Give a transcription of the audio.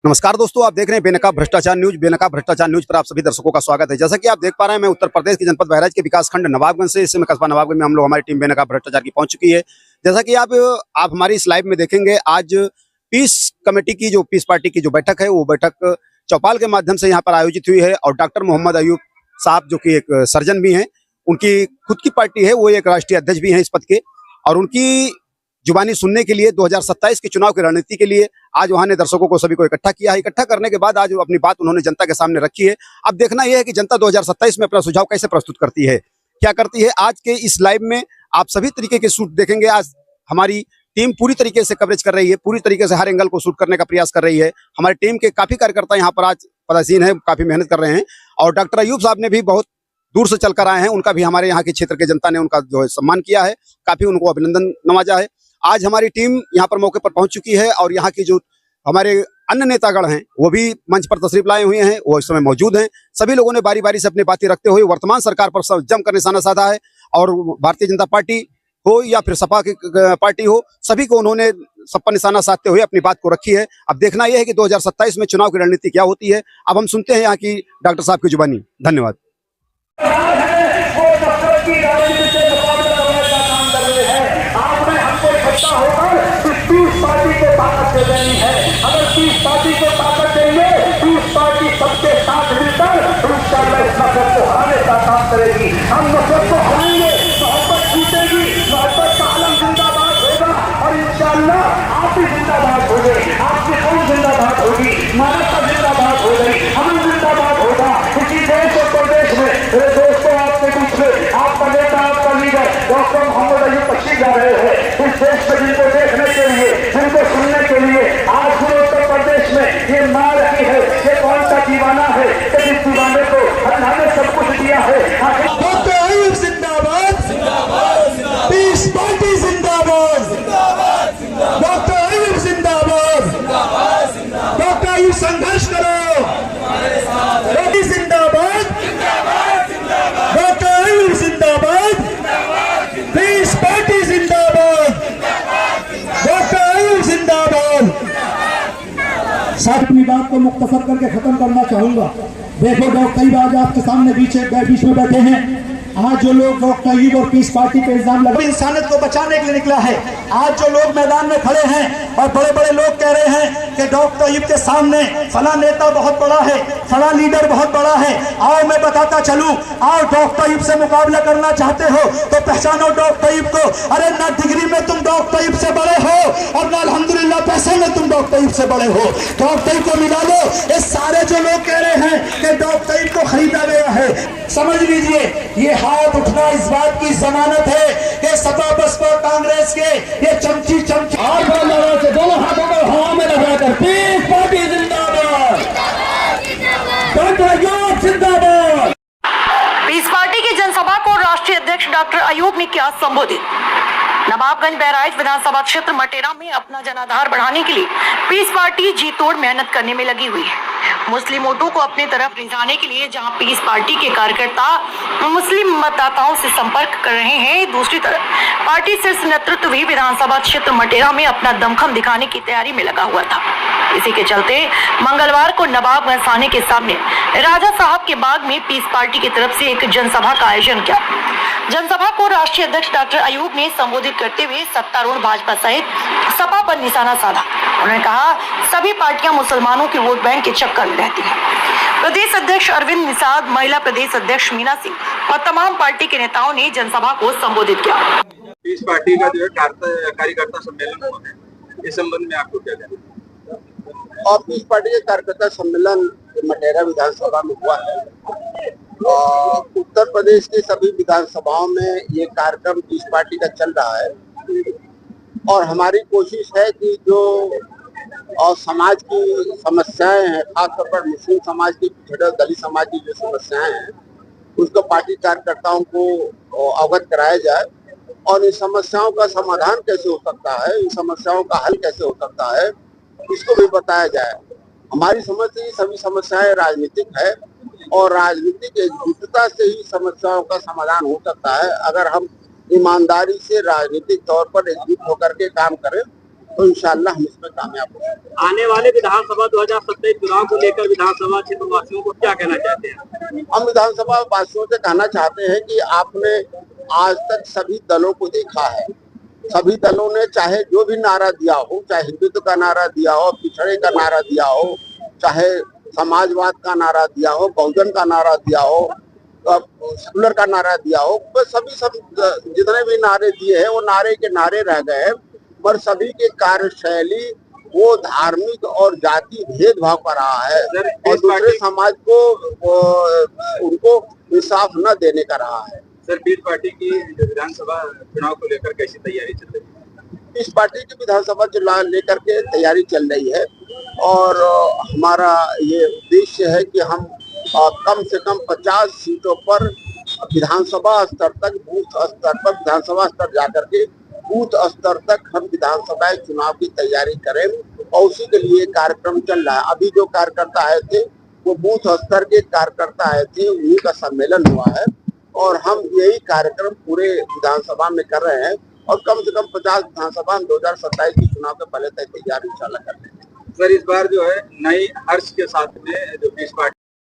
नमस्कार दोस्तों, आप देख रहे हैं बेनकाब भ्रष्टाचार न्यूज। बेनकाब भ्रष्टाचार न्यूज पर आप सभी दर्शकों का स्वागत है। जैसा कि आप देख पा रहे हैं, मैं उत्तर प्रदेश के जनपद बहराइच के विकासखंड नवाबगंज से, इस समय कस्बा नवाबगंज में हम लोग, हमारी टीम बेनकाब भ्रष्टाचार की पहुंच चुकी है। जैसा कि आप हमारी इस लाइव में देखेंगे, आज पीस कमेटी की, जो पीस पार्टी की जो बैठक है, वो बैठक चौपाल के माध्यम से यहाँ पर आयोजित हुई है। और डॉक्टर मोहम्मद अयूब साहब, जो कि एक सर्जन भी हैं, उनकी खुद की पार्टी है, वो एक राष्ट्रीय अध्यक्ष भी हैं इस पद के, और उनकी जुबानी सुनने के लिए 2027 के चुनाव की रणनीति के लिए आज वहां ने दर्शकों को सभी को इकट्ठा किया है। इकट्ठा करने के बाद आज अपनी बात उन्होंने जनता के सामने रखी है। अब देखना यह है कि जनता 2027 में अपना सुझाव कैसे प्रस्तुत करती है, क्या करती है। आज के इस लाइव में आप सभी तरीके के शूट देखेंगे। आज हमारी टीम पूरी तरीके से कवरेज कर रही है, पूरी तरीके से हर एंगल को शूट करने का प्रयास कर रही है। हमारी टीम के काफी कार्यकर्ता यहाँ पर आज पदासीन है, काफी मेहनत कर रहे हैं। और डॉक्टर अयूब साहब ने भी बहुत दूर से चलकर आए हैं, उनका भी हमारे यहाँ के क्षेत्र के जनता ने उनका जो है सम्मान किया है, काफी उनको अभिनंदन नवाजा है। आज हमारी टीम यहाँ पर मौके पर पहुंच चुकी है, और यहाँ की जो हमारे अन्य नेतागण हैं, वो भी मंच पर तशरीफ लाए हुए हैं, वो इस समय मौजूद हैं। सभी लोगों ने बारी बारी से अपनी बातें रखते हुए वर्तमान सरकार पर जमकर निशाना साधा है। और भारतीय जनता पार्टी हो या फिर सपा की पार्टी हो, सभी को उन्होंने सब पर निशाना साधते हुए अपनी बात को रखी है। अब देखना यह है कि 2027 में चुनाव की रणनीति क्या होती है। अब हम सुनते हैं यहाँ की डॉक्टर साहब की जुबानी। धन्यवाद। पार्टी को ताकत दे देनी है। अगर 30 पार्टी को ताकत देंगे, 30 पार्टी सबके साथ मिलकर इंशाअल्लाह इस नफरत को हराने का काम करेगी। हम नफरत को हराएंगे, मोहब्बत जीतेगी, मोहब्बत का आलम जिंदाबाद होगा। और इंशाअल्लाह आप भी जिंदाबाद होंगे, आपकी कौन जिंदाबाद होगी, मानवता जिंदाबाद हो गई, हम जिंदाबाद होगा। इसी देश और प्रदेश में मेरे दोस्तों, आपके बीच में आपका नेता, आपका लीडर डॉक्टर मोहम्मद अयूब तशरीफ ला रहे हैं। इस देश में जिनको देखने के लिए, जिनको सुनने के लिए आज पूरे उत्तर प्रदेश में ये माँ रखी है, ये कौन सा दीवाना है कि जिस दीवाने को अल्लाह ने सब कुछ दिया है। डॉक्टर अयूब जिंदाबाद, पीस पार्टी जिंदाबाद, डॉक्टर अयूब जिंदाबाद, डॉक्टर अयूब संघर्ष करो, मोदी जिंदाबाद, डॉक्टर अयूब जिंदाबाद, पीस पार्टी जिंदाबाद, डॉक्टर अयूब जिंदाबाद। साथ अपनी बात को मुख्तसर करके खत्म करना चाहूंगा। देखो डॉक्टर अयूब आज आपके सामने बीच में बैठे हैं। आज जो लोग डॉक्टर अयूब और पीस पार्टी पे इल्जाम लगा, इंसानियत को बचाने के लिए निकला है। आज जो लोग मैदान में खड़े हैं और बड़े बड़े लोग कह रहे हैं कि डॉक्टर अयूब के सामने फला नेता बहुत बड़ा है, फला लीडर बहुत बड़ा है, आओ मैं बताता चलूं, आओ डॉक्टर अयूब से मुकाबला करना चाहते हो तो पहचानो डॉक्टर अयूब को। अरे ना डिग्री में तुम डॉक्टर अयूब से बड़े हो, और ना अल्हम्दुलिल्लाह पैसे में तुम डॉक्टर अयूब से बड़े हो। डॉक्टर अयूब को मिला लो। ये सारे जो लोग कह रहे हैं कि डॉक्टर अयूब को खरीदा गया है, समझ लीजिए ये हाथ उठना इस बात की जमानत है कि सपा बसपा कांग्रेस के ये चमची और से दोनों हाथों को हवा में लगाकर पीस पार्टी जिंदाबाद, डॉक्टर अयूब जिंदाबाद। पीस पार्टी की जनसभा को राष्ट्रीय अध्यक्ष डॉक्टर अयूब ने किया संबोधित। नवाबगंज बहराइच विधानसभा क्षेत्र मटेरा में अपना जनाधार बढ़ाने के लिए पीस पार्टी जी तोड़ मेहनत करने में लगी हुई है। मुस्लिम वोटों को अपने तरफ रिझाने के लिए जहां पीस पार्टी के कार्यकर्ता मुस्लिम मतदाताओं से संपर्क कर रहे हैं, दूसरी तरफ पार्टी शीर्ष नेतृत्व भी विधानसभा क्षेत्र मटेरा में अपना दमखम दिखाने की तैयारी में लगा हुआ था। इसी के चलते मंगलवार को नवाबगंज थाने के सामने राजा साहब के बाग में पीस पार्टी की तरफ से एक जनसभा का आयोजन किया। जनसभा को राष्ट्रीय अध्यक्ष डॉक्टर अयूब ने संबोधित करते हुए सत्तारूढ़ भाजपा सहित सपा पर निशाना साधा। उन्होंने कहा, सभी पार्टियां मुसलमानों के वोट बैंक के चक्कर में रहती हैं। प्रदेश अध्यक्ष अरविंद निषाद, महिला प्रदेश अध्यक्ष मीना सिंह और तमाम पार्टी के नेताओं ने जनसभा को संबोधित किया। पीस पार्टी का जो है कार्यकर्ता सम्मेलन हुआ है, इस संबंध में आपको क्या कहना है? और पीस पार्टी के कार्यकर्ता सम्मेलन मटेरा विधानसभा में हुआ है। उत्तर प्रदेश की सभी विधानसभाओं में ये कार्यक्रम पीस पार्टी का चल रहा है, और हमारी कोशिश है कि जो और समाज की समस्याएं हैं, खासतौर पर मुस्लिम समाज की, पिछड़े दलित समाज की जो समस्याएं हैं, उसको पार्टी कार्यकर्ताओं को अवगत कराया जाए, और इन समस्याओं का समाधान कैसे हो सकता है, इन समस्याओं का हल कैसे हो सकता है, इसको भी बताया जाए। हमारी समझ से सभी समस्याएं राजनीतिक है, और राजनीतिक एकजुटता से ही समस्याओं का समाधान हो सकता है। अगर हम ईमानदारी से राजनीतिक तौर पर एकजुट होकर के काम करें तो इंशाल्लाह हम इसमें कामयाब होंगे। आने वाले विधानसभा 2027 चुनाव को लेकर विधानसभा क्षेत्र वासियों को क्या कहना चाहते हैं? हम विधानसभा वासियों से कहना चाहते हैं कि आपने आज तक सभी दलों को देखा है, सभी दलों ने चाहे जो भी नारा दिया हो, चाहे हिंदुत्व का नारा दिया हो, पिछड़े का नारा दिया हो, चाहे समाजवाद का नारा दिया हो, बहुजन का नारा दिया हो, सेकुलर का नारा दिया हो, वो सभी सब जितने भी नारे दिए हैं वो नारे के नारे रह गए हैं। पर सभी के कार्यशैली वो धार्मिक और जाति भेदभाव कर रहा है और दूसरे समाज को उनको इंसाफ न देने का रहा है। सर, पीस पार्टी की विधानसभा चुनाव को लेकर कैसी तैयारी चल रही है? इस पार्टी की विधानसभा चुनाव लेकर के तैयारी चल रही है और हमारा ये उद्देश्य है कि हम कम से कम 50 सीटों पर विधानसभा स्तर तक, बूथ स्तर पर, विधानसभा स्तर जाकर के बूथ स्तर तक हम विधानसभा चुनाव की तैयारी करें और उसी के लिए कार्यक्रम चल रहा है। अभी जो कार्यकर्ता आए थे वो बूथ स्तर के कार्यकर्ता आए थे, उन्हीं का सम्मेलन हुआ है और हम यही कार्यक्रम पूरे विधानसभा में कर रहे हैं और कम से कम 50 विधानसभा 2027 के चुनाव के पहले तक तैयारी इंशाल्लाह कर लेंगे। सर, इस बार जो है नई हर्ष के साथ में जो पीस पार्टी